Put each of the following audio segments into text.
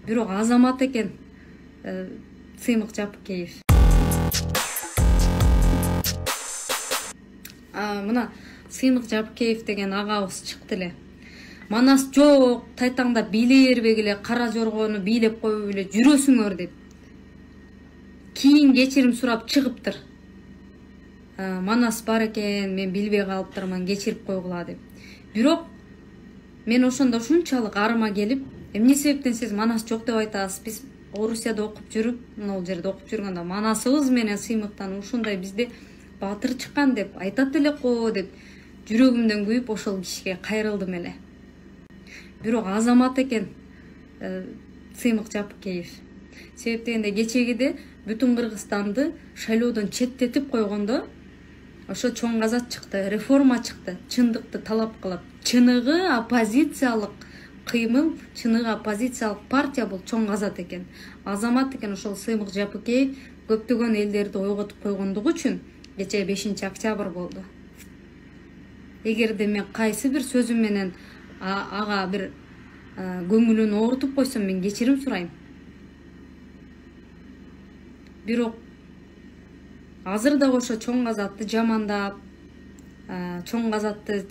Бирок азамат экен Сыймык Жапыкеев. Мына Сыймык Жапыкеев деген агабыз чыкты эле. Манас жок, тайтаңда бийлей бербек эле, кара жоргону бийлеп коюп эле жүрөсүңөр деп. Кийин кечирим сурап чыгыптыр. Манас бар экен, мен билбей калыптырмын, кечирип койгула деп. Бирок мен ошондо ушунчалык арыма келип, эмне себептен сиз Манас жок деп айтасыз? Биз Орусияда окуп жүрүп, могул жерде окуп жүргөндө Манасыбыз менен Сыймыктан ушундай бизде баатыр чыккан деп айтат элеко деп жүрөгүмдөн күйүп ошол кишиге кайрылдым эле. Бирок азамат экен Сыймык Жапыкеев. Себеп дегенде кечегиде бүтүн Кыргызстанды шайлоодон четтетип койгондо ошо чоң казат чыкты, реформа чыкты, чындыкты талап кылып. Чыныгы оппозициялык кыймыл, чыныгы оппозициялык партия бул чоң казат экен. Азамат экен ошол Сыймык Жапыкеев көптөгөн элдерди ойготуп койгондугу үчүн кече 5-октябрь болду. Эгерде мен кайсы бир сөзүм менен ага бир көңүлүн оорутуп койсом, мен кечирим сурайм. Бирок азыр да ошо чоң казатты жамандап, чоң казатты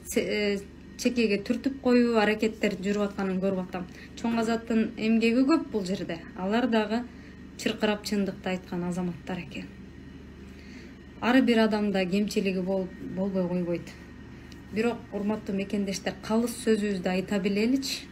чекеге түртүп коюу аракеттер жүрүп атканын көрүп атам. Чоң казаттын эмгеги көп бул жерде. Алар дагы чыркырап чындыкты айткан азаматтар экен. Ар бир адамда кемчилиги болбой койбойт. Бирок урматтуу мекендештер, калыс сөзүбүздү айта билеличи.